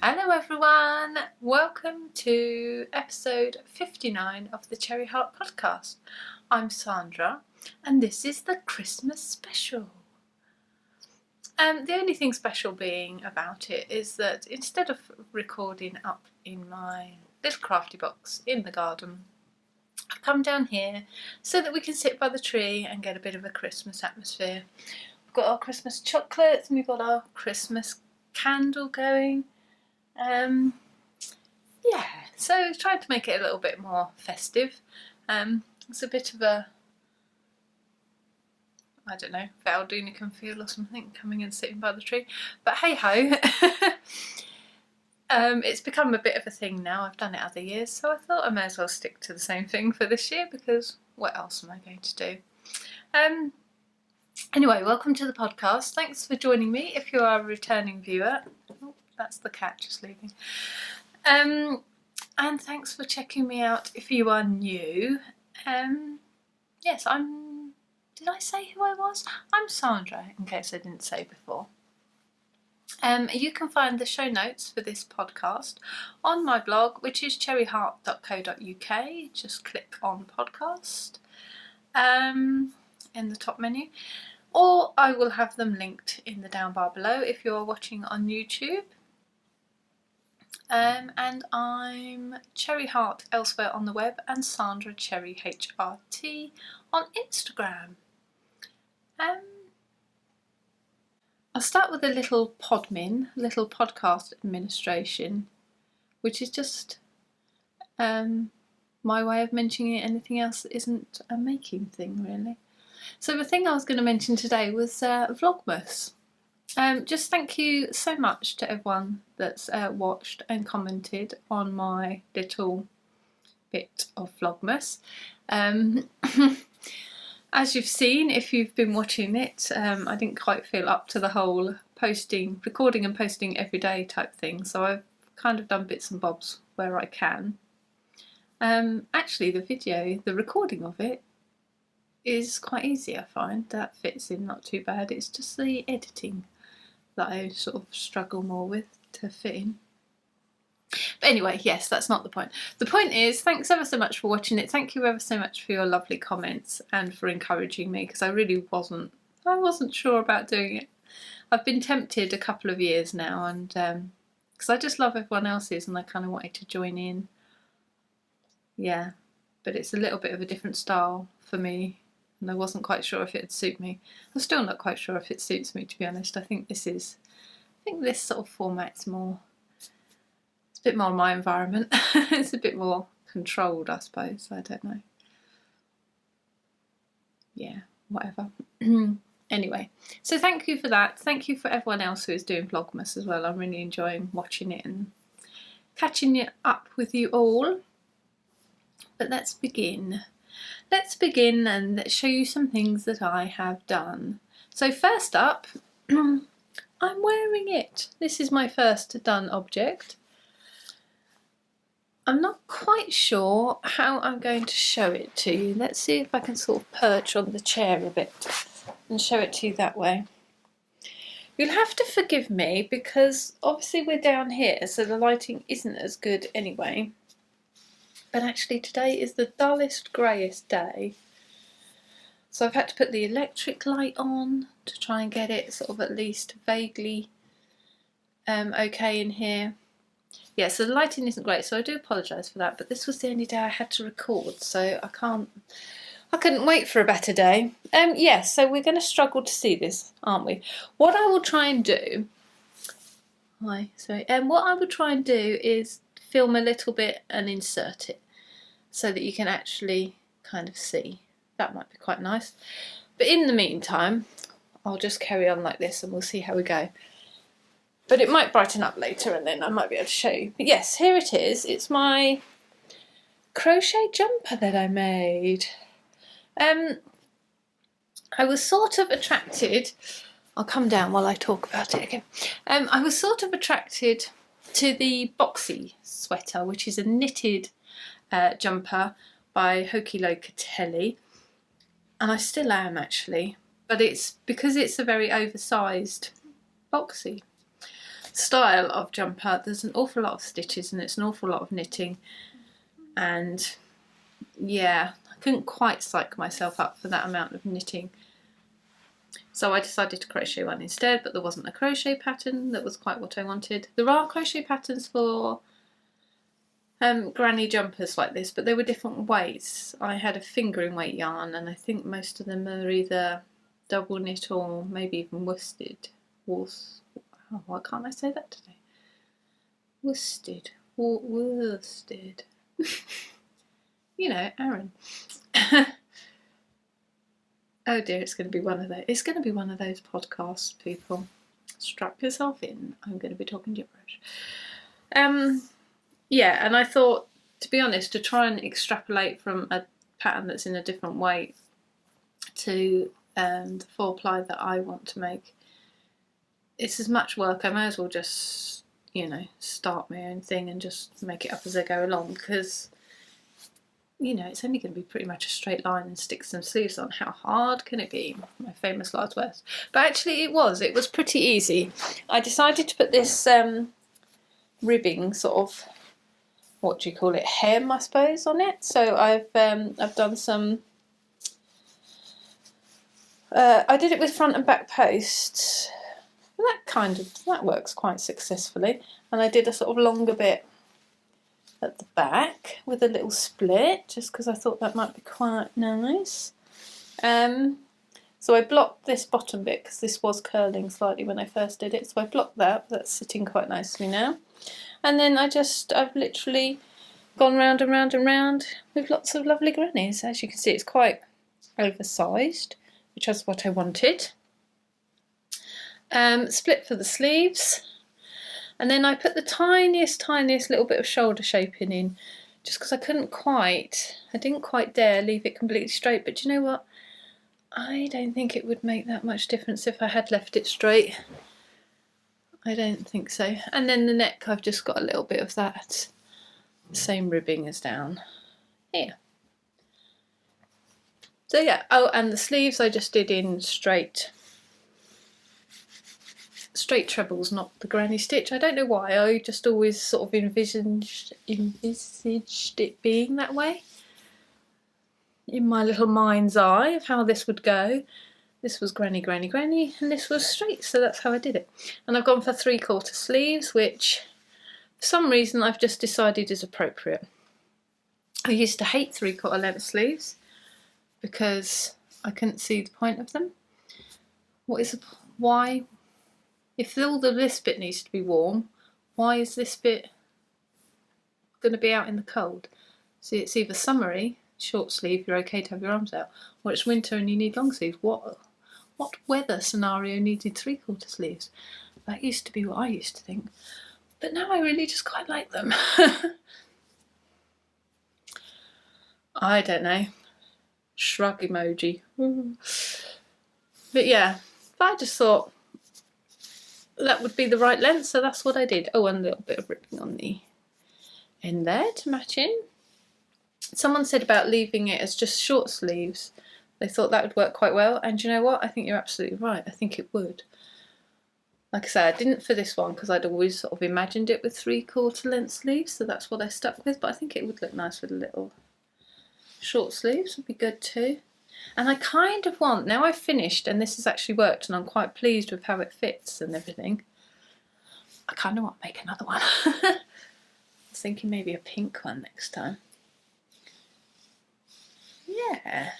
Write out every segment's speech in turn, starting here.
Hello everyone, welcome to episode 59 of the Cherry Heart podcast. I'm Sandra and this is the Christmas special. The only thing special being about it is that instead of recording up in my little crafty box in the garden, I've come down here so that we can sit by the tree and get a bit of a Christmas atmosphere. We've got our Christmas chocolates and we've got our Christmas candle going. So tried to make it a little bit more festive. It's a bit of a, I don't know, Valdunican feel or something, coming and sitting by the tree. But hey ho, it's become a bit of a thing now. I've done it other years, so I thought I may as well stick to the same thing for this year because what else am I going to do? Anyway, welcome to the podcast. Thanks for joining me if you are a returning viewer. Oh, that's the cat just leaving. And thanks for checking me out if you are new. Yes, did I say who I was? I'm Sandra, in case I didn't say before. You can find the show notes for this podcast on my blog, which is cherryheart.co.uk. Just click on podcast in the top menu, or I will have them linked in the down bar below if you're watching on YouTube. And I'm Cherry Heart elsewhere on the web and Sandra Cherry HRT on Instagram. I'll start with a little little podcast administration, which is just my way of mentioning anything else that isn't a making thing, really. So the thing I was going to mention today was Vlogmas. Just thank you so much to everyone that's watched and commented on my little bit of Vlogmas. As you've seen, if you've been watching it, I didn't quite feel up to the whole recording and posting every day type thing, so I've kind of done bits and bobs where I can. Actually, the recording of it is quite easy, I find. That fits in not too bad. It's just the editing that I sort of struggle more with to fit in. But anyway, yes, that's not the point. The point is, thanks ever so much for watching it. Thank you ever so much for your lovely comments and for encouraging me, because I really wasn't sure about doing it. I've been tempted a couple of years now, and because I just love everyone else's and I kind of wanted to join in. Yeah, but it's a little bit of a different style for me, and I wasn't quite sure if it'd suit me. I'm still not quite sure if it suits me, to be honest. I think this sort of format's more, it's a bit more my environment. It's a bit more controlled, I suppose. I don't know. Yeah, whatever. Anyway, so thank you for that. Thank you for everyone else who is doing Vlogmas as well. I'm really enjoying watching it and catching it up with you all. But let's begin. Let's begin and show you some things that I have done. So first up, I'm wearing it. This is my first done object. I'm not quite sure how I'm going to show it to you. Let's see if I can sort of perch on the chair a bit and show it to you that way. You'll have to forgive me because obviously we're down here, so the lighting isn't as good anyway. But actually today is the dullest, greyest day. So I've had to put the electric light on to try and get it sort of at least vaguely okay in here. Yeah, so the lighting isn't great, so I do apologise for that, but this was the only day I had to record, so I couldn't wait for a better day. Yes, so we're going to struggle to see this, aren't we? What I will try and do, what I will try and do is film a little bit and insert it so that you can actually kind of see. That might be quite nice. But in the meantime, I'll just carry on like this and we'll see how we go. But it might brighten up later and then I might be able to show you. But yes, here it is. It's my crochet jumper that I made. I was sort of attracted, I'll come down while I talk about it again. I was sort of attracted to the boxy sweater, which is a knitted jumper by Hoki Locatelli, and I still am actually, but it's because it's a very oversized boxy. style of jumper, there's an awful lot of stitches and it's an awful lot of knitting, and yeah, I couldn't quite psych myself up for that amount of knitting. So I decided to crochet one instead, but there wasn't a crochet pattern that was quite what I wanted. There are crochet patterns for granny jumpers like this, but they were different weights. I had a fingering weight yarn, and I think most of them are either double knit or maybe even worsted. Oh, why can't I say that today? Worsted. Worsted. You know, Aaron. Oh dear, it's going to be one of those. It's going to be one of those podcasts, people. Strap yourself in. I'm going to be talking gibberish. Yeah, and I thought, to be honest, to try and extrapolate from a pattern that's in a different weight to the 4-ply that I want to make, it's as much work. I may as well just, you know, start my own thing and just make it up as I go along, because, you know, it's only going to be pretty much a straight line and stick some sleeves on. How hard can it be? My famous last words. But actually it was pretty easy. I decided to put this ribbing sort of, what do you call it, hem I suppose, on it. So I've done some, I did it with front and back posts. That works quite successfully. And I did a sort of longer bit at the back with a little split, just because I thought that might be quite nice. So I blocked this bottom bit because this was curling slightly when I first did it. So I blocked that. That's sitting quite nicely now. And then I've literally gone round and round and round with lots of lovely grannies. As you can see, it's quite oversized, which is what I wanted. Split for the sleeves, and then I put the tiniest little bit of shoulder shaping in, just because I didn't quite dare leave it completely straight. But you know what, I don't think it would make that much difference if I had left it straight. I don't think so. And then the neck, I've just got a little bit of that same ribbing as down here. So yeah, oh, and the sleeves I just did in straight trebles, not the granny stitch. I don't know why, I just always sort of envisaged it being that way in my little mind's eye of how this would go. This was granny, granny, granny, and this was straight, so that's how I did it. And I've gone for 3/4 sleeves, which for some reason I've just decided is appropriate. I used to hate 3/4 length sleeves because I couldn't see the point of them. Why? If this bit needs to be warm, why is this bit going to be out in the cold? See, it's either summery, short sleeve, you're okay to have your arms out, or it's winter and you need long sleeves. What weather scenario needed 3/4 sleeves? That used to be what I used to think. But now I really just quite like them. I don't know. Shrug emoji. But yeah, I just thought that would be the right length, so that's what I did. Oh, and a little bit of ribbing on the end there to match in. Someone said about leaving it as just short sleeves. They thought that would work quite well, and you know what? I think you're absolutely right. I think it would. Like I say, I didn't for this one because I'd always sort of imagined it with 3/4 length sleeves, so that's what I stuck with, but I think it would look nice with a little short sleeves, would be good too. And I kind of want, now I've finished and this has actually worked and I'm quite pleased with how it fits and everything, I kind of want to make another one. I was thinking maybe a pink one next time. Yeah,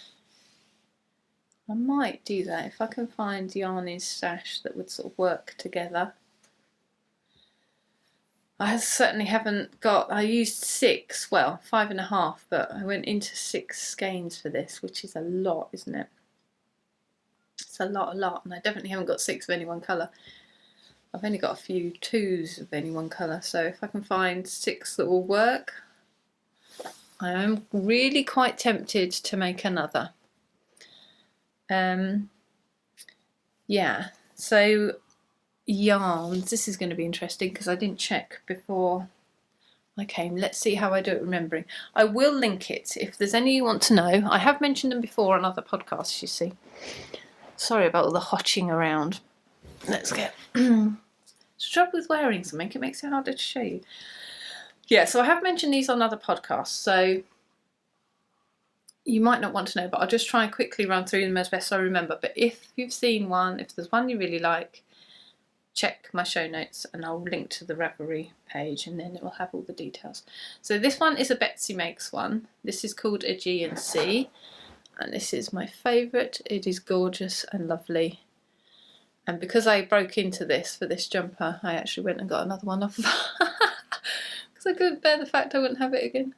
I might do that if I can find yarn in stash that would sort of work together. I certainly haven't got, I used 6, well 5.5, but I went into 6 skeins for this, which is a lot, isn't it? It's a lot, and I definitely haven't got 6 of any one colour. I've only got a few 2s of any one colour, so if I can find 6 that will work, I am really quite tempted to make another. Yeah, so yarns, this is going to be interesting because I didn't check before I came. Let's see how I do it remembering. I will link it if there's any you want to know. I have mentioned them before on other podcasts, you see. Sorry about all the hotching around. Let's get let's trouble with wearing something, it makes it harder to show you. Yeah, so I have mentioned these on other podcasts, so you might not want to know, but I'll just try and quickly run through them as best I remember. But if you've seen one, if there's one you really like, check my show notes and I'll link to the Ravelry page and then it will have all the details. So this one is a Betsy Makes one. This is called a G&C and this is my favourite. It is gorgeous and lovely. And because I broke into this for this jumper, I actually went and got another one off because I couldn't bear the fact I wouldn't have it again.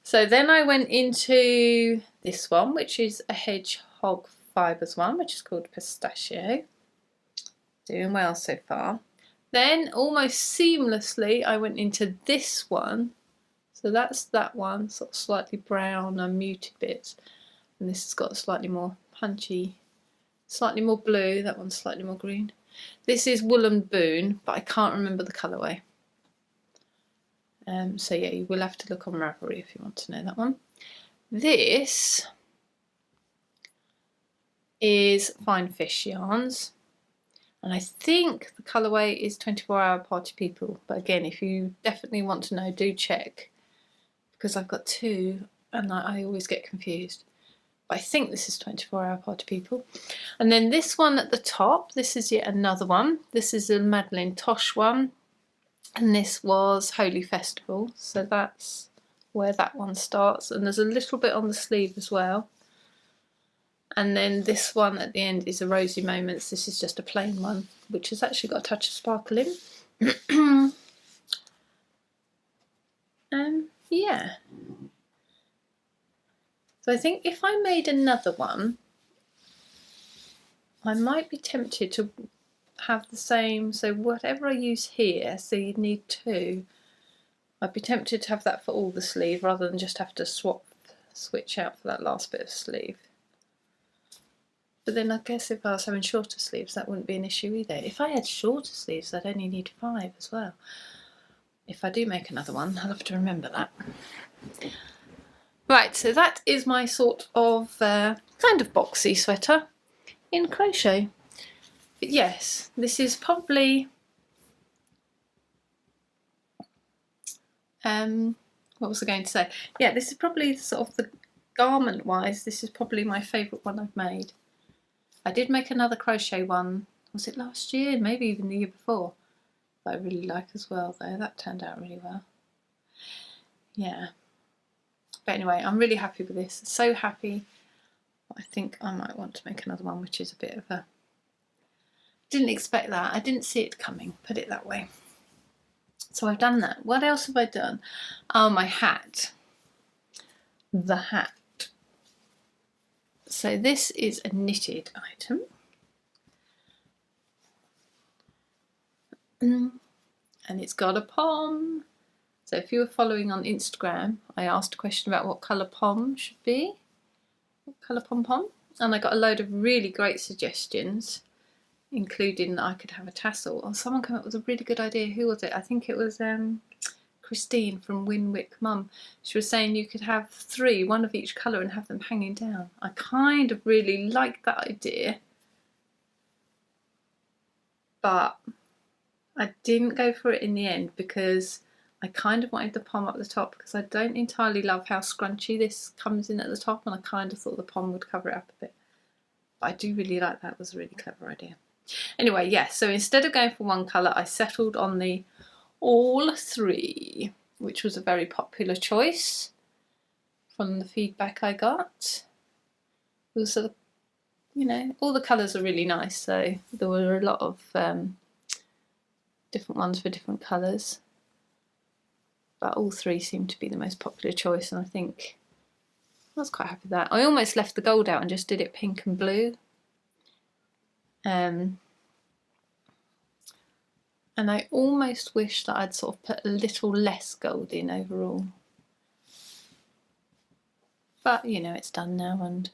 So then I went into this one, which is a Hedgehog Fibres one, which is called Pistachio. Doing well so far. Then almost seamlessly I went into this one. So that's that one, sort of slightly brown and muted bits. And this has got a slightly more punchy, slightly more blue. That one's slightly more green. This is Woolen Boon, but I can't remember the colourway. So yeah, you will have to look on Ravelry if you want to know that one. This is Fine Fish Yarns. And I think the colourway is 24-hour Party People. But again, if you definitely want to know, do check. Because I've got two and I always get confused. But I think this is 24-hour Party People. And then this one at the top, this is yet another one. This is a Madeline Tosh one. And this was Holy Festival. So that's where that one starts. And there's a little bit on the sleeve as well. And then this one at the end is a Rosy Moments. This is just a plain one, which has actually got a touch of sparkle in. Yeah. So I think if I made another one, I might be tempted to have the same. So whatever I use here, so you'd need two. I'd be tempted to have that for all the sleeve rather than just have to switch out for that last bit of sleeve. But then I guess if I was having shorter sleeves, that wouldn't be an issue either. If I had shorter sleeves, I'd only need 5 as well. If I do make another one, I'll have to remember that. Right, so that is my sort of kind of boxy sweater in crochet. But yes, this is probably what was I going to say? Yeah, this is probably sort of the garment wise, this is probably my favourite one I've made. I did make another crochet one, was it last year? Maybe even the year before. That I really like as well though, that turned out really well. Yeah. But anyway, I'm really happy with this, so happy. I think I might want to make another one, which is a bit of a... Didn't expect that, I didn't see it coming, put it that way. So I've done that. What else have I done? Oh, my hat. The hat. So this is a knitted item. And it's got a pom. So if you were following on Instagram, I asked a question about what colour pom should be. What colour pom-pom? And I got a load of really great suggestions, including that I could have a tassel. Or someone came up with a really good idea. Who was it? I think it was Christine from Winwick Mum. She was saying you could have 3, one of each colour, and have them hanging down. I kind of really liked that idea, but I didn't go for it in the end because I kind of wanted the pom up the top because I don't entirely love how scrunchy this comes in at the top, and I kind of thought the pom would cover it up a bit. But I do really like that. It was a really clever idea. Anyway, yeah, so instead of going for one colour, I settled on the all 3, which was a very popular choice from the feedback I got. Also, you know, all the colours are really nice, so there were a lot of different ones for different colours. But all 3 seemed to be the most popular choice, and I think I was quite happy with that. I almost left the gold out and just did it pink and blue. And I almost wish that I'd sort of put a little less gold in overall. But, you know, it's done now, and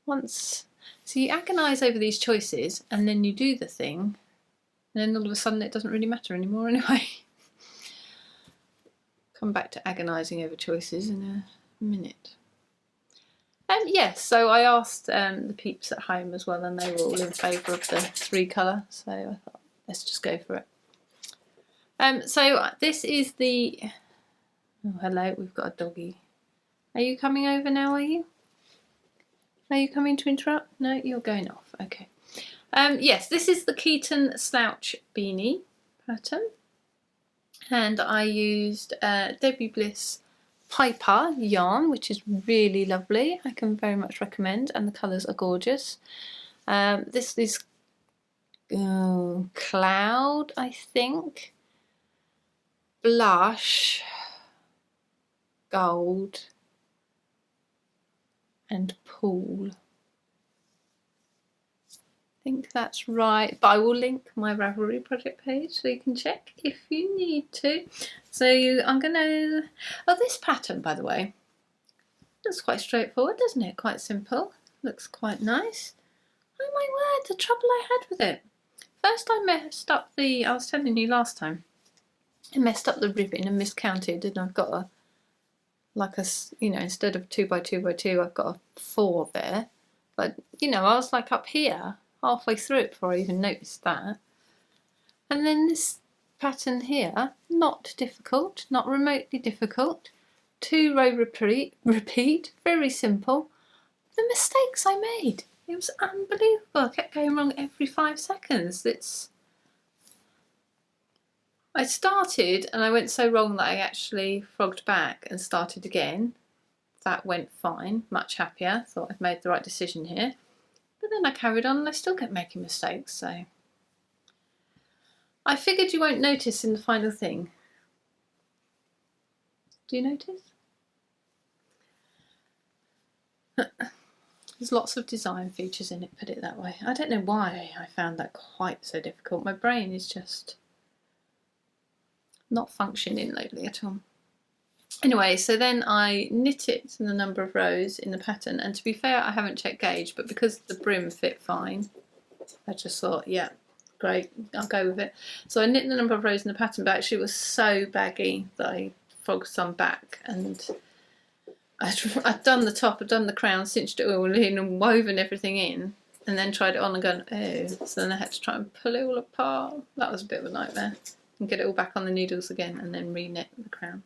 once... So you agonise over these choices, and then you do the thing, and then all of a sudden it doesn't really matter anymore anyway. Come back to agonising over choices in a minute. Yes, so I asked the peeps at home as well, and they were all in favour of the 3 colour, so I thought let's just go for it. So this is the, oh hello, we've got a doggy. Are you coming over now, are you? Are you coming to interrupt? No, you're going off, okay. Yes, this is the Keaton Slouch Beanie pattern. And I used Debbie Bliss Piper yarn, which is really lovely. I can very much recommend, and the colours are gorgeous. This is Cloud, I think, Blush, Gold, and Pool. I think that's right, but I will link my Ravelry project page so you can check if you need to. So I'm going to, oh, this pattern, by the way, looks quite straightforward, doesn't it? Quite simple, looks quite nice. Oh my word, the trouble I had with it. First I messed up the, I was telling you last time, I messed up the ribbon and miscounted, and I've got a, like a, you know, instead of 2 by 2 by 2, I've got a 4 there. But, you know, I was like up here, halfway through it before I even noticed that. And then this pattern here, not difficult, not remotely difficult. 2 row repeat, very simple. The mistakes I made, it was unbelievable. I kept going wrong every 5 seconds. I started and I went so wrong that I actually frogged back and started again. That went fine, much happier, thought I'd made the right decision here. But then I carried on and I still kept making mistakes, so I figured you won't notice in the final thing. Do you notice? There's lots of design features in it, put it that way. I don't know why I found that quite so difficult. My brain is just not functioning lately at all. Anyway, so then I knit it in the number of rows in the pattern, and to be fair, I haven't checked gauge, but because the brim fit fine, I just thought, yeah, great, I'll go with it. So I knit the number of rows in the pattern, but actually it was so baggy that I frogged some back, and I'd done the top, I'd done the crown, cinched it all in and woven everything in, and then tried it on and gone, oh, so then I had to try and pull it all apart. That was a bit of a nightmare. And get it all back on the needles again and then re-knit the crown.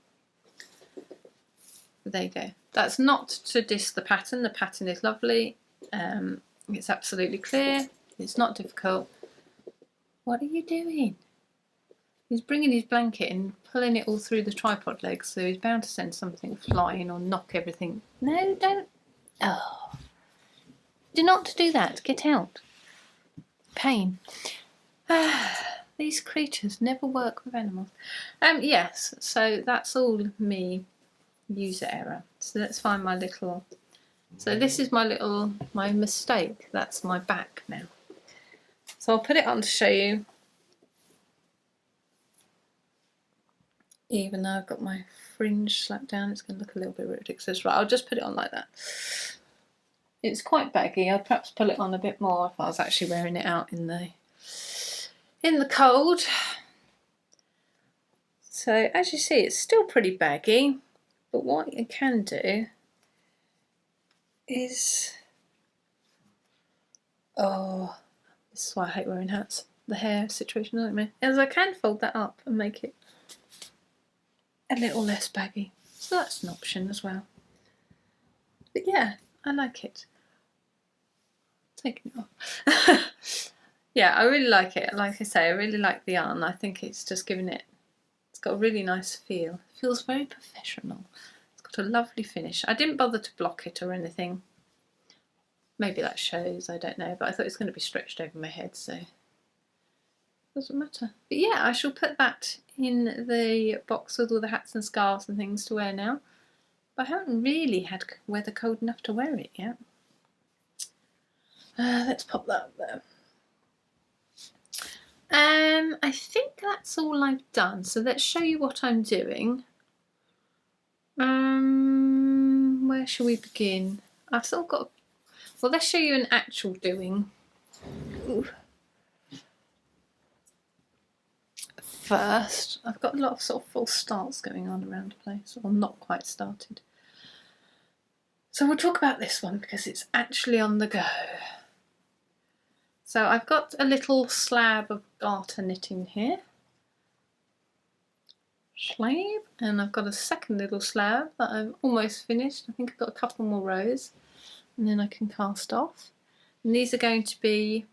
There you go. That's not to diss the pattern is lovely. It's absolutely clear, it's not difficult. What are you doing? He's bringing his blanket and pulling it all through the tripod legs, so he's bound to send something flying or knock everything. No, don't. Oh. Do not do that. Get out. Pain. These creatures never work with animals. Yes, so that's all me. User error. So let's find my little, so this is my mistake. That's my back now. So I'll put it on to show you. Even though I've got my fringe slapped down, it's going to look a little bit ridiculous. Right, I'll just put it on like that. It's quite baggy. I'd perhaps pull it on a bit more if I was actually wearing it out in the cold. So as you see, it's still pretty baggy. But what you can do is, oh, this is why I hate wearing hats. The hair situation, doesn't it? As I can fold that up and make it a little less baggy. So that's an option as well. But yeah, I like it. Taking it off. Yeah, I really like it. Like I say, I really like the yarn. I think it's just giving it, it's got a really nice feel. It feels very professional. A lovely finish. I didn't bother to block it or anything. Maybe that shows, I don't know, but I thought it was going to be stretched over my head, so it doesn't matter. But yeah, I shall put that in the box with all the hats and scarves and things to wear now. But I haven't really had weather cold enough to wear it yet. Let's pop that up there. I think that's all I've done, so let's show you what I'm doing. Where shall we begin? I've still got, well, let's show you an actual doing. Ooh. First, I've got a lot of sort of false starts going on around the place, or not quite started. So we'll talk about this one because it's actually on the go. So I've got a little slab of garter knitting here. Slab, and I've got a second little slab that I've almost finished. I think I've got a couple more rows and then I can cast off. And these are going to be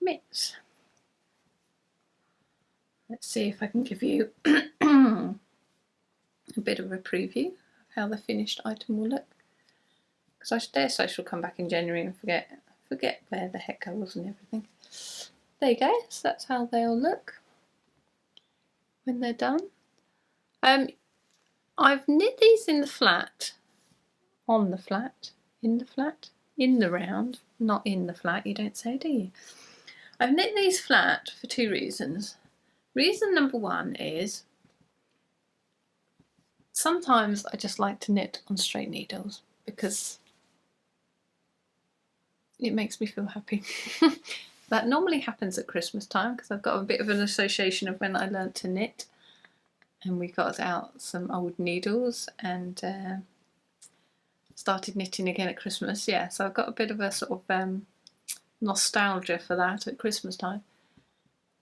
mitts. Let's see if I can give you a bit of a preview of how the finished item will look. Because I dare say I shall come back in January and forget where the heck I was and everything. There you go, so that's how they'll look when they're done. I've knit these in the flat, on the flat, in the flat, in the round, not in the flat, you don't say, do you? I've knit these flat for two reasons. Reason number one is sometimes I just like to knit on straight needles because it makes me feel happy. That normally happens at Christmas time because I've got a bit of an association of when I learnt to knit, and we got out some old needles and started knitting again at Christmas. Yeah, so I've got a bit of a sort of nostalgia for that at Christmas time.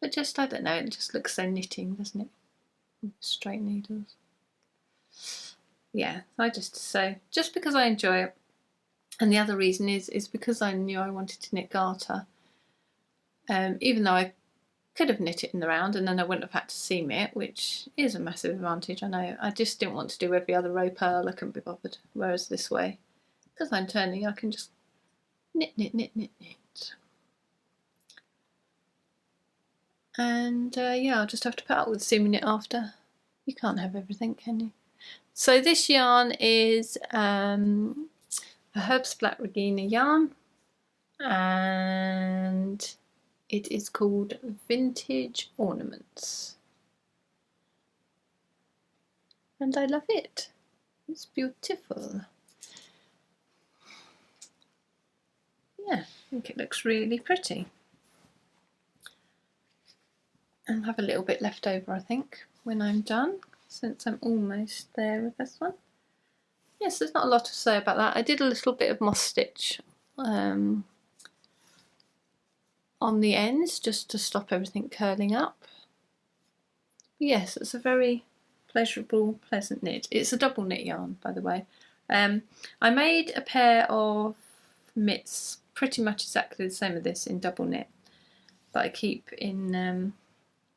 But just, I don't know, it just looks so knitting, doesn't it? Straight needles. Yeah, just because I enjoy it. And the other reason is because I knew I wanted to knit garter. Even though I could have knit it in the round and then I wouldn't have had to seam it, which is a massive advantage, I know. I just didn't want to do every other row purl, I couldn't be bothered. Whereas this way, because I'm turning, I can just knit. And yeah, I'll just have to put up with seaming it after. You can't have everything, can you? So this yarn is a Herbst Black Regina yarn, and it is called Vintage Ornaments. And I love it. It's beautiful. Yeah, I think it looks really pretty. I'll have a little bit left over, I think, when I'm done, since I'm almost there with this one. Yes, there's not a lot to say about that. I did a little bit of moss stitch on the ends just to stop everything curling up. But yes, it's a very pleasurable, pleasant knit. It's a double knit yarn, by the way. I made a pair of mitts pretty much exactly the same as this in double knit that I keep in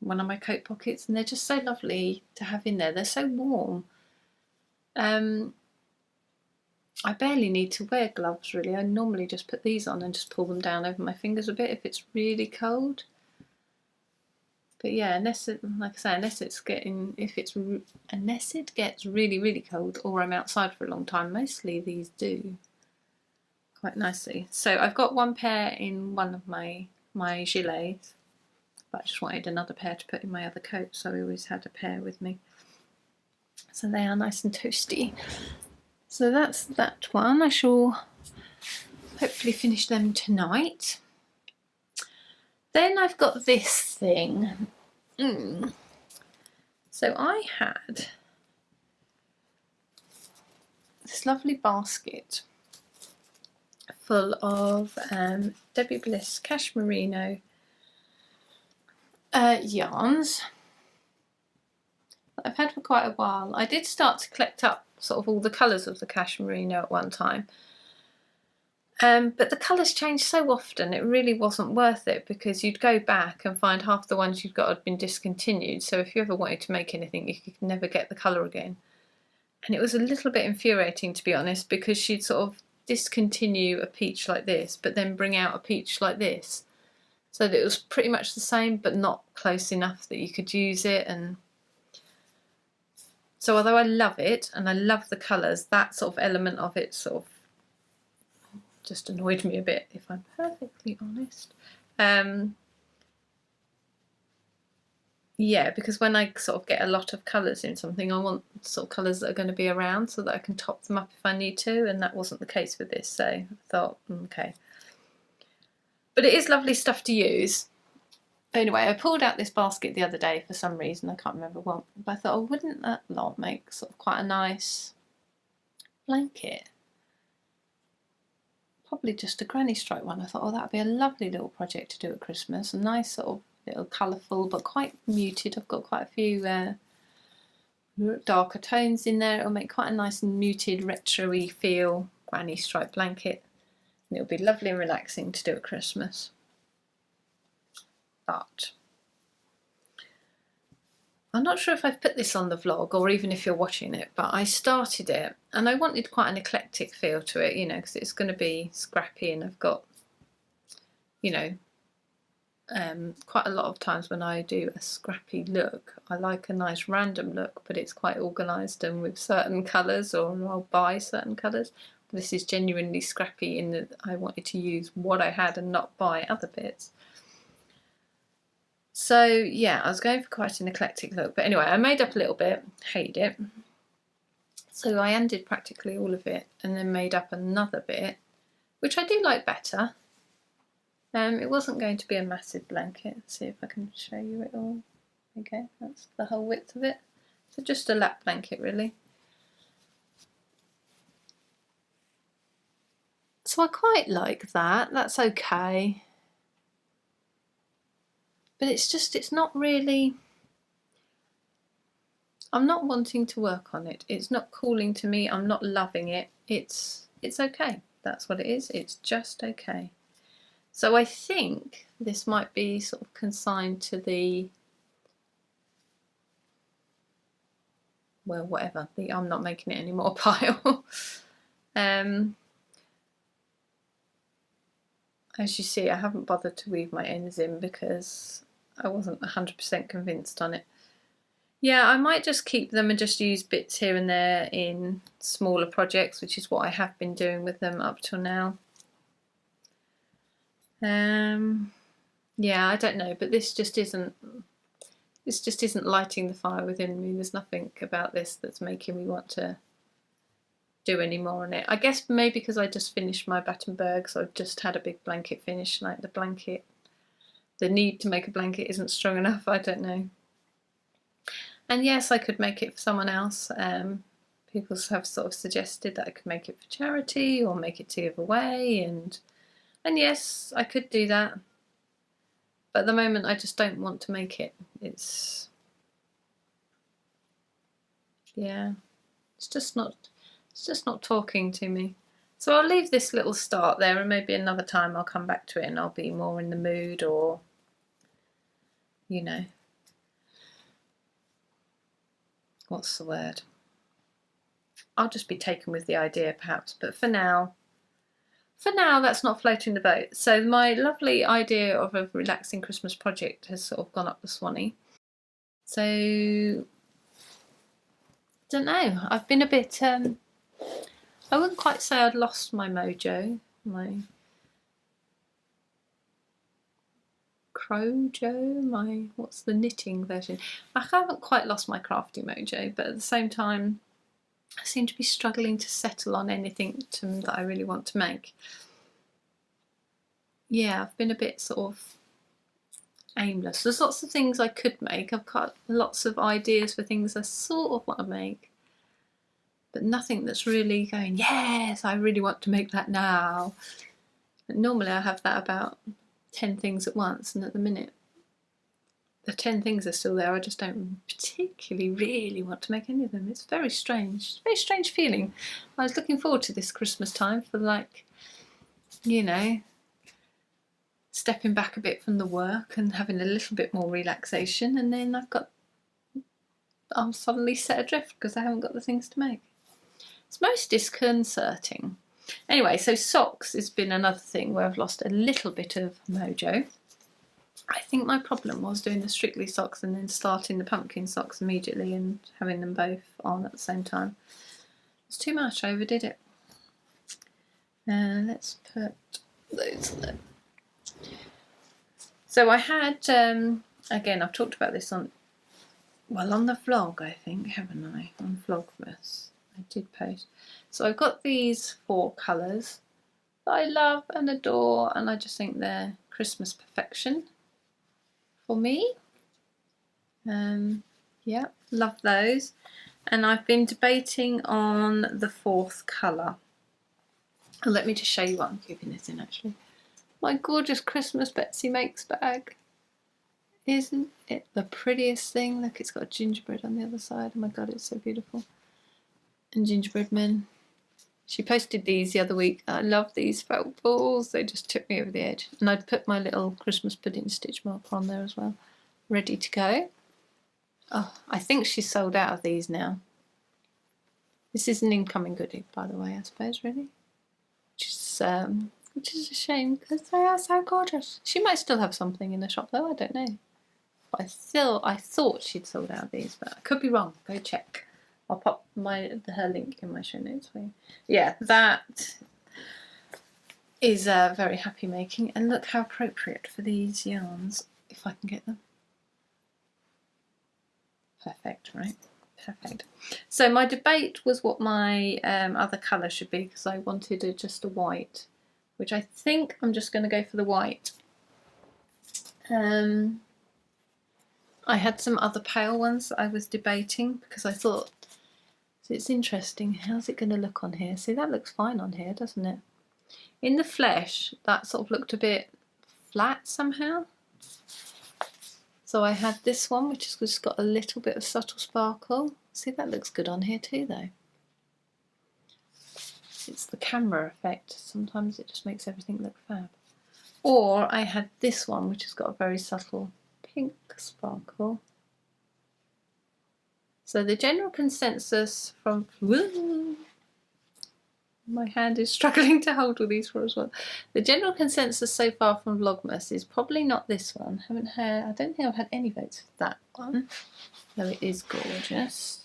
one of my coat pockets, and they're just so lovely to have in there. They're so warm. I barely need to wear gloves really. I normally just put these on and just pull them down over my fingers a bit if it's really cold. But yeah, unless it gets really cold or I'm outside for a long time, mostly these do quite nicely. So I've got one pair in one of my gilets, but I just wanted another pair to put in my other coat, so I always had a pair with me. So they are nice and toasty. So that's that one. I shall hopefully finish them tonight. Then I've got this thing. So I had this lovely basket full of Debbie Bliss Cashmerino yarns that I've had for quite a while. I did start to collect up sort of all the colours of the Cashmerino at one time, but the colours changed so often it really wasn't worth it, because you'd go back and find half the ones you'd got had been discontinued, so if you ever wanted to make anything you could never get the colour again. And it was a little bit infuriating, to be honest, because she'd sort of discontinue a peach like this but then bring out a peach like this, so that it was pretty much the same but not close enough that you could use it. And so although I love it and I love the colours, that sort of element of it sort of just annoyed me a bit, if I'm perfectly honest. Yeah, because when I sort of get a lot of colours in something, I want sort of colours that are going to be around so that I can top them up if I need to, and that wasn't the case with this, so I thought, okay. But it is lovely stuff to use. Anyway, I pulled out this basket the other day for some reason, I can't remember what, but I thought, oh, wouldn't that lot make sort of quite a nice blanket? probably just a granny stripe one. I thought, oh, that would be a lovely little project to do at Christmas. A nice sort of little colourful but quite muted. I've got quite a few darker tones in there. It'll make quite a nice muted retro-y feel granny stripe blanket. And it'll be lovely and relaxing to do at Christmas. But I'm not sure if I've put this on the vlog or even if you're watching it, but I started it and I wanted quite an eclectic feel to it, you know, because it's going to be scrappy, and I've got, you know, quite a lot of times when I do a scrappy look, I like a nice random look, but it's quite organised and with certain colours, or I'll buy certain colours. This is genuinely scrappy in that I wanted to use what I had and not buy other bits. So yeah, I was going for quite an eclectic look, but anyway, I made up a little bit, hated it. So I undid practically all of it and then made up another bit, which I do like better. It wasn't going to be a massive blanket. Let's see if I can show you it all. Okay, that's the whole width of it. So just a lap blanket really. So I quite like that, that's okay. But it's not really, I'm not wanting to work on it. It's not calling to me, I'm not loving it. It's okay, that's what it is, it's just okay. So I think this might be sort of consigned to the, well, whatever, the I'm not making it anymore pile. As you see, I haven't bothered to weave my ends in because I wasn't 100% convinced on it. Yeah, I might just keep them and just use bits here and there in smaller projects, which is what I have been doing with them up till now. Yeah, I don't know, but this just isn't lighting the fire within me. There's nothing about this that's making me want to do any more on it. I guess maybe because I just finished my Battenberg, so I've just had a big blanket finish, like the need to make a blanket isn't strong enough, I don't know. And yes, I could make it for someone else. People have sort of suggested that I could make it for charity or make it to give away, and yes, I could do that. But at the moment I just don't want to make it. It's just not talking to me. So I'll leave this little start there, and maybe another time I'll come back to it and I'll be more in the mood, or, you know, what's the word? I'll just be taken with the idea perhaps, but for now that's not floating the boat. So my lovely idea of a relaxing Christmas project has sort of gone up the Swanee. So, don't know, I've been a bit, I wouldn't quite say I'd lost my mojo, my crojo, what's the knitting version? I haven't quite lost my crafty mojo, but at the same time I seem to be struggling to settle on anything that I really want to make. Yeah, I've been a bit sort of aimless. There's lots of things I could make. I've got lots of ideas for things I sort of want to make, but nothing that's really going, yes, I really want to make that now. But normally I have that about 10 things at once, and at the minute the 10 things are still there. I just don't particularly really want to make any of them. It's very strange, very strange feeling. I was looking forward to this Christmas time for, like, you know, stepping back a bit from the work and having a little bit more relaxation, and then I'm suddenly set adrift because I haven't got the things to make. It's most disconcerting. Anyway, so socks has been another thing where I've lost a little bit of mojo. I think my problem was doing the Strictly socks and then starting the pumpkin socks immediately and having them both on at the same time. It's too much, I overdid it. Let's put those there. So I had, again, I've talked about this on the vlog, I think, haven't I? On Vlogmas, I did post. So I've got these 4 colours that I love and adore, and I just think they're Christmas perfection for me. Yeah, love those. And I've been debating on the 4th colour. And let me just show you what I'm keeping this in actually. My gorgeous Christmas Betsy Makes bag. Isn't it the prettiest thing? Look, it's got gingerbread on the other side. Oh my god, it's so beautiful. And gingerbread men. She posted these the other week. I love these felt balls. They just took me over the edge. And I'd put my little Christmas pudding stitch marker on there as well. Ready to go. Oh, I think she's sold out of these now. This is an incoming goodie, by the way, I suppose, really. Which is a shame because they are so gorgeous. She might still have something in the shop though, I don't know. But I thought she'd sold out of these, but I could be wrong. Go check. I'll pop her link in my show notes for you. Yeah, that is very happy making, and look how appropriate for these yarns, if I can get them. Perfect, right? Perfect. So my debate was what my other colour should be, because I wanted just a white, which I think I'm just going to go for the white. I had some other pale ones that I was debating because I thought, so it's interesting, how's it going to look on here? See, that looks fine on here, doesn't it? In the flesh, that sort of looked a bit flat somehow. So I had this one, which has just got a little bit of subtle sparkle. See, that looks good on here too, though. It's the camera effect. Sometimes it just makes everything look fab. Or I had this one, which has got a very subtle pink sparkle. So the general consensus from... My hand is struggling to hold all these for as well. The general consensus so far from Vlogmas is probably not this one. I don't think I've had any votes for that one, though it is gorgeous.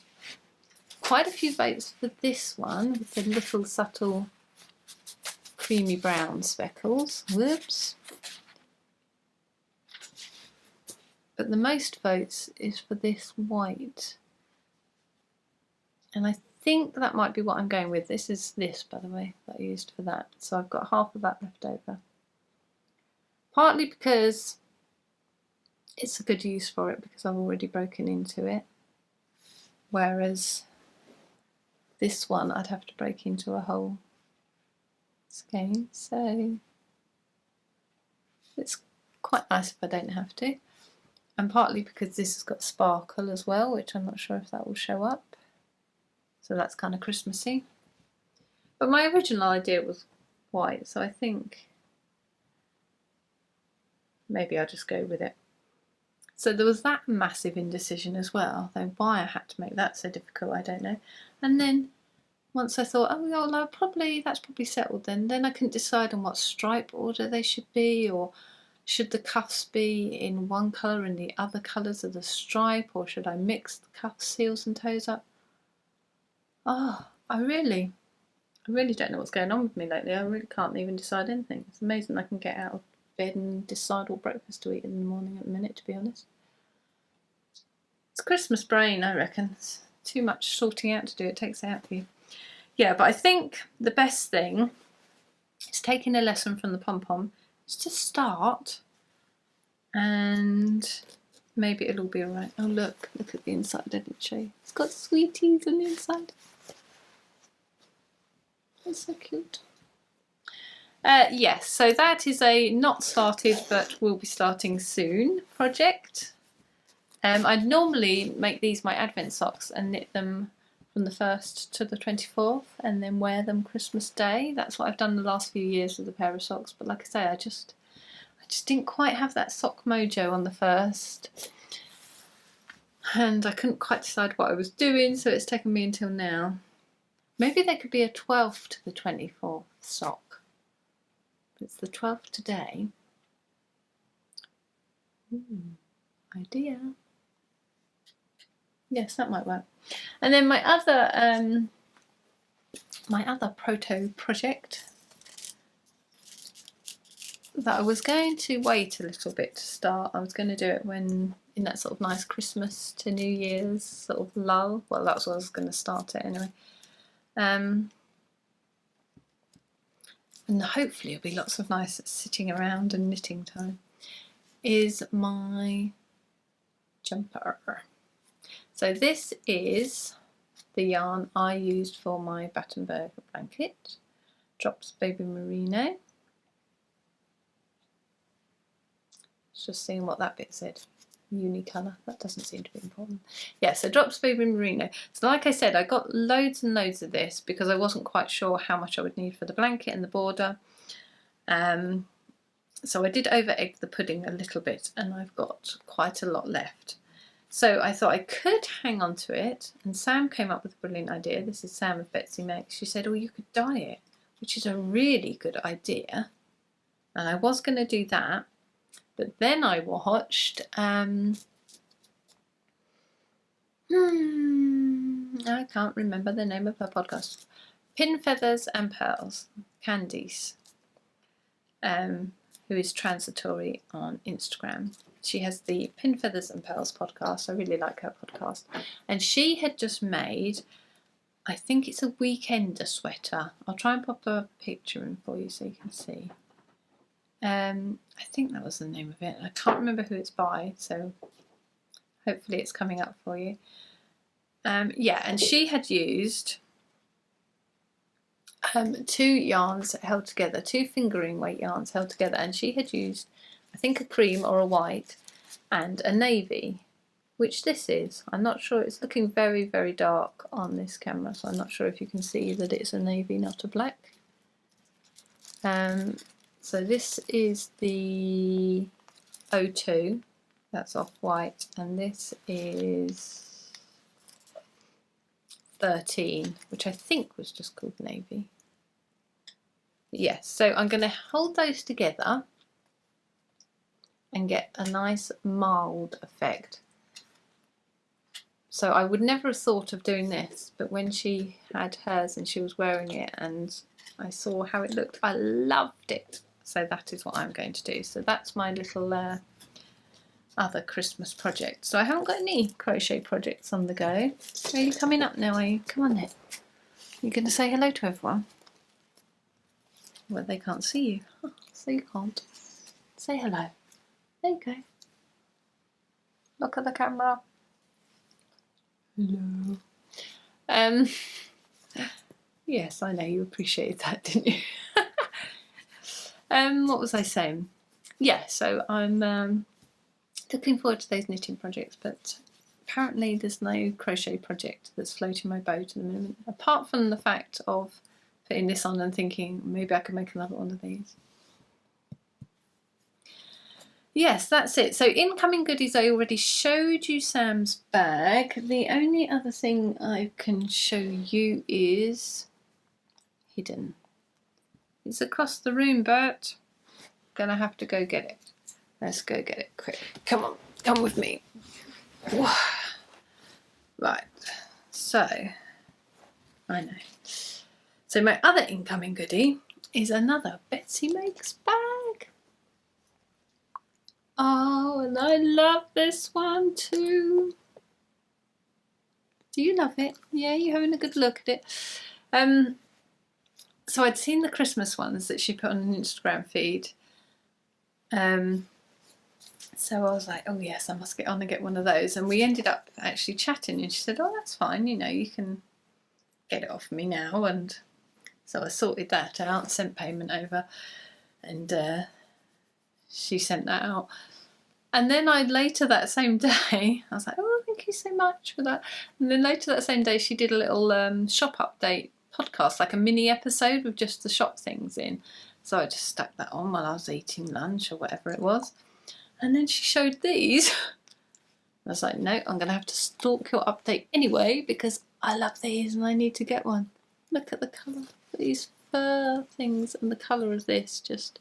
Quite a few votes for this one with the little subtle creamy brown speckles. Whoops. But the most votes is for this white. And I think that might be what I'm going with. This is this, by the way, that I used for that. So I've got half of that left over. Partly because it's a good use for it, because I've already broken into it. Whereas this one I'd have to break into a whole skein. So it's quite nice if I don't have to. And partly because this has got sparkle as well, which I'm not sure if that will show up. So that's kind of Christmassy. But my original idea was white, so I think maybe I'll just go with it. So there was that massive indecision as well, though why I had to make that so difficult, I don't know. And then once I thought, oh well, that's probably settled then I couldn't decide on what stripe order they should be, or should the cuffs be in one colour and the other colours of the stripe, or should I mix the cuffs, heels and toes up? Oh, I really don't know what's going on with me lately. I really can't even decide anything. It's amazing I can get out of bed and decide what breakfast to eat in the morning at the minute, to be honest. It's Christmas brain, I reckon. It's too much sorting out to do. It takes it out for you. Yeah, but I think the best thing is taking a lesson from the pom-pom is to start, and maybe it'll all be alright. Oh look at the inside, I didn't show you. It's got sweeties on the inside. It's so cute. Yes, so that is a not started but will be starting soon project. I'd normally make these my Advent socks and knit them from the 1st to the 24th and then wear them Christmas Day. That's what I've done the last few years with a pair of socks, but like I say, I just didn't quite have that sock mojo on the 1st. And I couldn't quite decide what I was doing, so it's taken me until now. Maybe there could be a 12th to the 24th sock. But it's the 12th today. Idea. Yes, that might work. And then my other proto project that I was going to wait a little bit to start. I was going to do it when in that sort of nice Christmas to New Year's sort of lull. Well, that's what I was going to start it anyway. And hopefully it'll be lots of nice sitting around and knitting time, is my jumper. So this is the yarn I used for my Battenberg blanket. Drops Baby Merino. Just seeing what that bit said. Unicolour, that doesn't seem to be important. Yeah, so Drops Baby Merino. So like I said, I got loads and loads of this because I wasn't quite sure how much I would need for the blanket and the border. So I did over egg the pudding a little bit, and I've got quite a lot left. So I thought I could hang on to it, and Sam came up with a brilliant idea. This is Sam of Betsy Makes. She said, oh, you could dye it, which is a really good idea. And I was going to do that, but then I watched, I can't remember the name of her podcast, Pin Feathers and Pearls, Candice, who is transitory on Instagram. She has the Pin Feathers and Pearls podcast. I really like her podcast. And she had just made, I think it's a weekender sweater. I'll try and pop a picture in for you so you can see. I think that was the name of it. I can't remember who it's by, so hopefully it's coming up for you. Yeah, and she had used 2 yarns held together, 2 fingering weight yarns held together, and she had used, I think, a cream or a white and a navy, which this is. I'm not sure, it's looking very, very dark on this camera, so I'm not sure if you can see that it's a navy, not a black. So this is the 02, that's off-white, and this is 13, which I think was just called navy. Yes, so I'm going to hold those together and get a nice mild effect. So I would never have thought of doing this, but when she had hers and she was wearing it and I saw how it looked, I loved it. So that is what I'm going to do. So that's my little other Christmas project. So I haven't got any crochet projects on the go. Are you coming up now, are you? Come on then. You're going to say hello to everyone? Well, they can't see you, so you can't. Say hello. There you go. Look at the camera. Hello. Yes, I know you appreciated that, didn't you? What was I saying? Yeah, so I'm looking forward to those knitting projects, but apparently there's no crochet project that's floating my boat at the moment, apart from the fact of putting this on and thinking maybe I could make another one of these. Yes, that's it. So incoming goodies, I already showed you Sam's bag. The only other thing I can show you is hidden. It's across the room, Bert. Gonna have to go get it. Let's go get it quick. Come on, come with me. Right, so, I know. So my other incoming goodie is another Betsy Makes bag. Oh, and I love this one too. Do you love it? Yeah, you're having a good look at it. So I'd seen the Christmas ones that she put on an Instagram feed. So I was like, oh yes, I must get on and get one of those. And we ended up actually chatting, and she said, oh, that's fine, you know, you can get it off me now. And so I sorted that out, sent payment over, and she sent that out. And then later that same day, I was like, oh, thank you so much for that. And then later that same day, she did a little shop update podcast, like a mini episode with just the shop things in. So I just stuck that on while I was eating lunch or whatever it was. And then she showed these. I was like, no, I'm going to have to stalk your update anyway because I love these and I need to get one. Look at the colour. These fur things and the colour of this just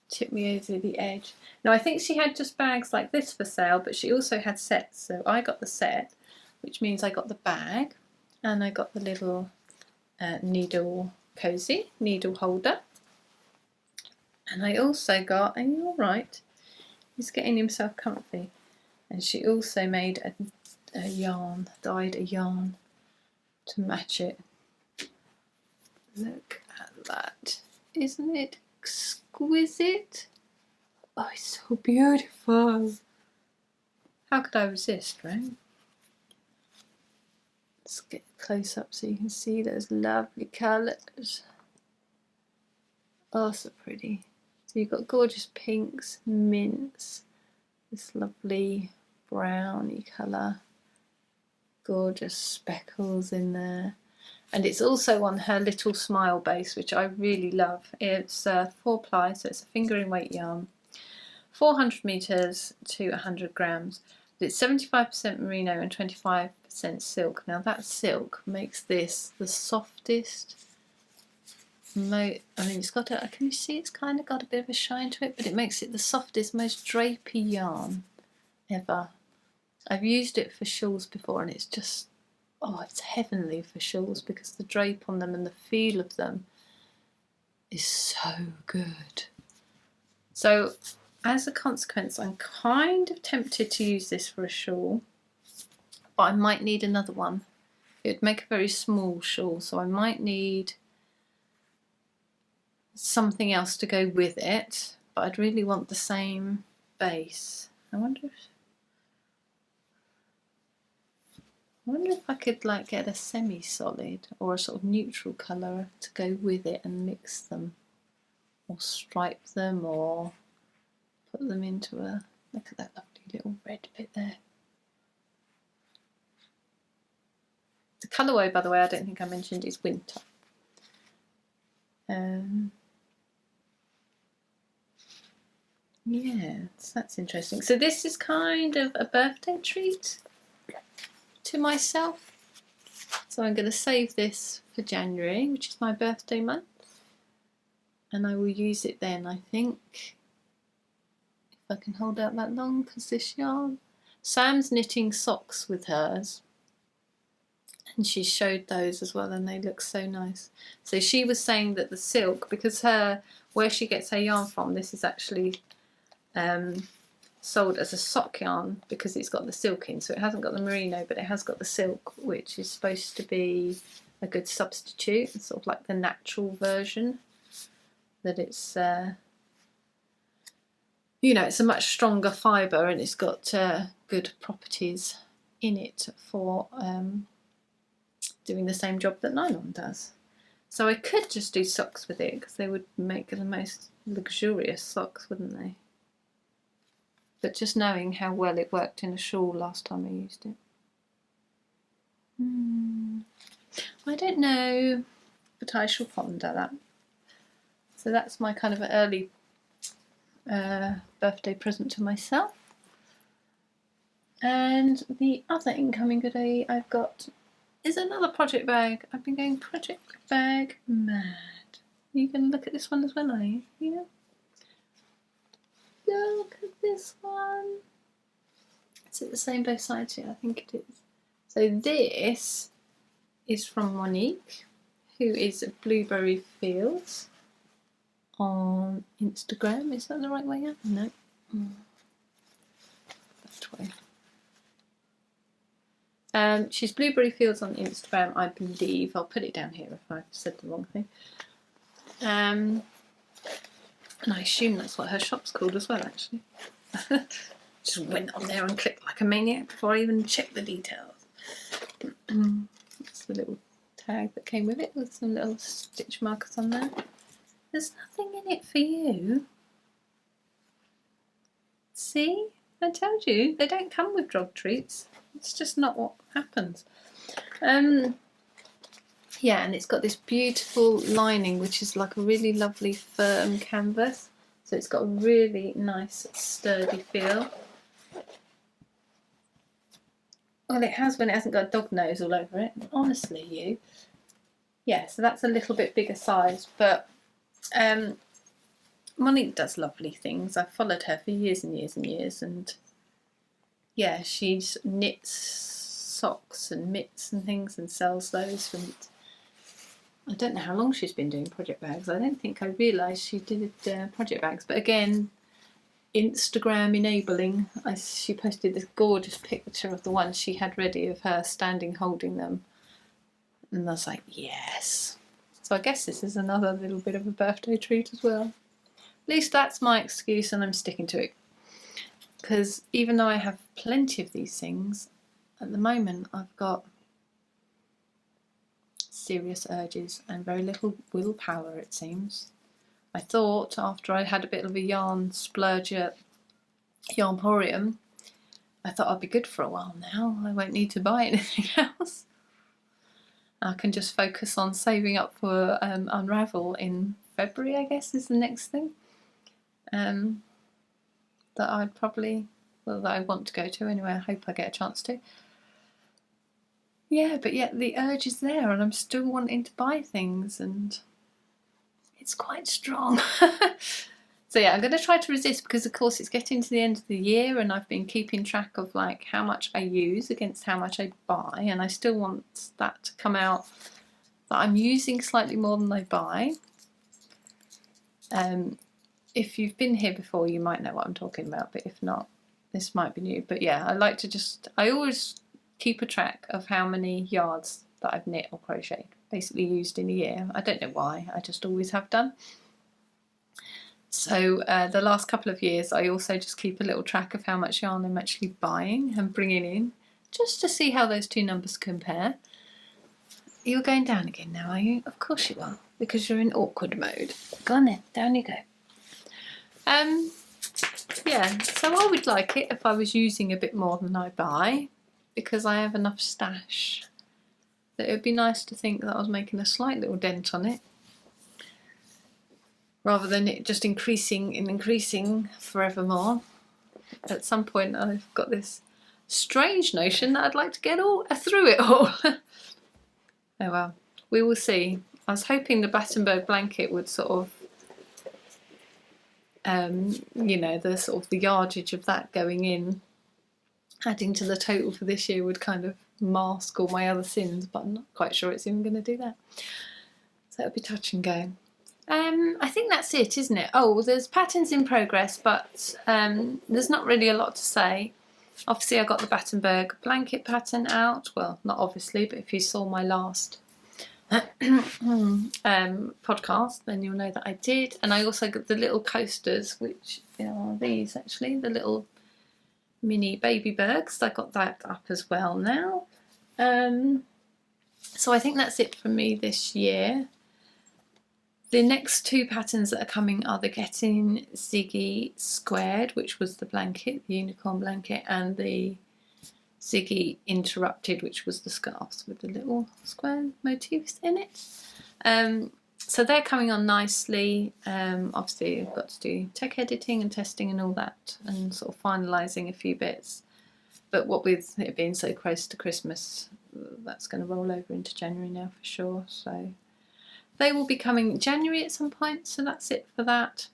tipped me over the edge. Now I think she had just bags like this for sale, but she also had sets. So I got the set, which means I got the bag and I got the little needle cozy, needle holder. And I also got, are you alright? He's getting himself comfy. And she also made a yarn, dyed a yarn to match it. Look at that. Isn't it exquisite? Oh, it's so beautiful. How could I resist, right? Let's get close up so you can see those lovely colours. Oh, so pretty. So you've got gorgeous pinks, mints, this lovely browny colour, gorgeous speckles in there. And it's also on her little smile base, which I really love. It's 4-ply, so it's a fingering weight yarn, 400 meters to 100 grams. It's 75% merino and 25% silk. Now that silk makes this the softest. I mean, it's got a. Can you see? It's kind of got a bit of a shine to it, but it makes it the softest, most drapey yarn ever. I've used it for shawls before, and it's just, oh, it's heavenly for shawls because the drape on them and the feel of them is so good. So as a consequence, I'm kind of tempted to use this for a shawl, but I might need another one. It would make a very small shawl, so I might need something else to go with it, but I'd really want the same base. I wonder if I could like get a semi-solid or a sort of neutral colour to go with it and mix them, or stripe them, or put them into a, look at that lovely little red bit there. The colourway, by the way, I don't think I mentioned, is winter. Yeah, so that's interesting. So this is kind of a birthday treat to myself. So I'm going to save this for January, which is my birthday month. And I will use it then, I think. If I can hold out that long, because this yarn. Sam's knitting socks with hers. And she showed those as well, and they look so nice. So she was saying that the silk, because where she gets her yarn from, this is actually sold as a sock yarn because it's got the silk in, so it hasn't got the merino, but it has got the silk, which is supposed to be a good substitute. It's sort of like the natural version, that it's you know, it's a much stronger fibre and it's got good properties in it for doing the same job that nylon does. So I could just do socks with it because they would make the most luxurious socks, wouldn't they? But just knowing how well it worked in a shawl last time I used it. I don't know, but I shall ponder that. So that's my kind of early birthday present to myself. And the other incoming goodie I've got is another project bag. I've been going project bag mad. You can look at this one as well, are you? Yeah. Look at this one. Is it the same both sides? Yeah, I think it is. So this is from Monique, who is at Blueberry Fields on Instagram. Is that the right way? No. That way. She's Blueberry Fields on Instagram, I believe. I'll put it down here if I've said the wrong thing. And I assume that's what her shop's called as well, actually. Just went on there and clicked like a maniac before I even checked the details. That's the little tag that came with it, with some little stitch markers on there. There's nothing in it for you. See? I told you, they don't come with dog treats. It's just not what happens. Yeah, and it's got this beautiful lining, which is like a really lovely firm canvas. So it's got a really nice sturdy feel. Well, it has when it hasn't got a dog nose all over it. Honestly, you. Yeah, so that's a little bit bigger size, but Monique does lovely things. I've followed her for years and years and years, and yeah, she knits socks and mitts and things and sells those. And I don't know how long she's been doing project bags. I don't think I realised she did project bags, but again, Instagram enabling. She posted this gorgeous picture of the one she had ready of her standing holding them, and I was like, yes. So I guess this is another little bit of a birthday treat as well. At least that's my excuse, and I'm sticking to it. Because even though I have plenty of these things, at the moment I've got serious urges and very little willpower, it seems. I thought after I had a bit of a yarn splurge at Yarnporium, I thought I'd be good for a while now. I won't need to buy anything else. I can just focus on saving up for Unravel in February, I guess, is the next thing. That I'd probably, well, that I want to go to anyway. I hope I get a chance to. Yeah, but yet the urge is there and I'm still wanting to buy things and it's quite strong. So yeah, I'm going to try to resist because of course it's getting to the end of the year and I've been keeping track of like how much I use against how much I buy, and I still want that to come out that I'm using slightly more than I buy. If you've been here before you might know what I'm talking about, but if not, this might be new. But yeah, I always keep a track of how many yards that I've knit or crocheted, basically used in a year. I don't know why, I just always have done. So the last couple of years I also just keep a little track of how much yarn I'm actually buying and bringing in, just to see how those two numbers compare. You're going down again now, are you? Of course you are, because you're in awkward mode. Go on then, down you go. Yeah, so I would like it if I was using a bit more than I buy, because I have enough stash that it would be nice to think that I was making a slight little dent on it, rather than it just increasing and increasing forevermore. At some point I've got this strange notion that I'd like to get all through it all. Oh well, we will see. I was hoping the Battenberg blanket would sort of you know, the sort of the yardage of that going in, adding to the total for this year, would kind of mask all my other sins, but I'm not quite sure it's even going to do that. So it'll be touch and go. I think that's it, isn't it? Oh, there's patterns in progress, but there's not really a lot to say. Obviously I got the Battenberg blanket pattern out. Well, not obviously, but if you saw my last podcast, then you'll know that I did. And I also got the little coasters, which are these actually, the little mini baby bergs. I got that up as well now. So I think that's it from me this year. The next two patterns that are coming are the Getting Ziggy Squared, which was the blanket, the unicorn blanket, and the Ziggy Interrupted, which was the scarves with the little square motifs in it. So they're coming on nicely. Obviously I've got to do tech editing and testing and all that, and sort of finalising a few bits. But what with it being so close to Christmas, that's going to roll over into January now for sure. So they will be coming January at some point, so that's it for that.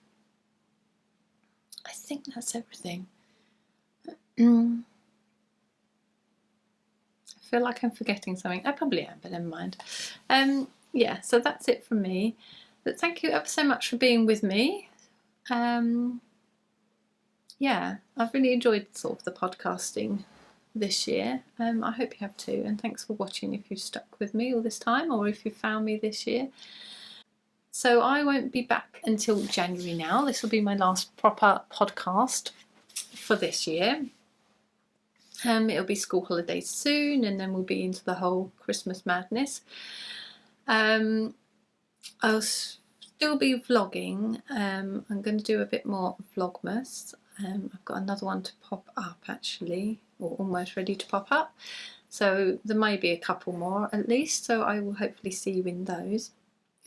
I think that's everything. I feel like I'm forgetting something. I probably am, but never mind. Yeah, so that's it from me. But thank you ever so much for being with me. Yeah, I've really enjoyed sort of the podcasting this year. I hope you have too, and thanks for watching if you've stuck with me all this time, or if you found me this year. So I won't be back until January now. This will be my last proper podcast for this year. It'll be school holidays soon, and then we'll be into the whole Christmas madness. I'll still be vlogging. I'm going to do a bit more Vlogmas. I've got another one to pop up actually, or almost ready to pop up. So there may be a couple more at least, so I will hopefully see you in those.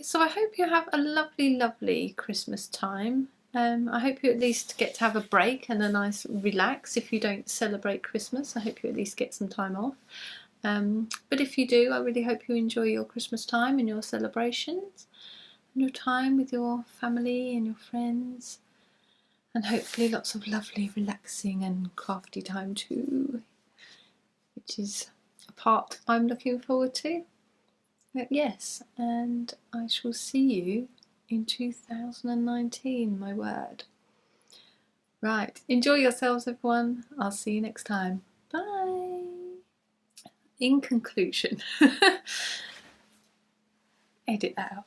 So I hope you have a lovely, lovely Christmas time. I hope you at least get to have a break and a nice relax. If you don't celebrate Christmas, I hope you at least get some time off. But if you do, I really hope you enjoy your Christmas time and your celebrations and your time with your family and your friends, and hopefully lots of lovely relaxing and crafty time too, which is a part I'm looking forward to. Yes, and I shall see you in 2019, my word. Right, enjoy yourselves everyone. I'll see you next time. Bye. In conclusion, edit that out.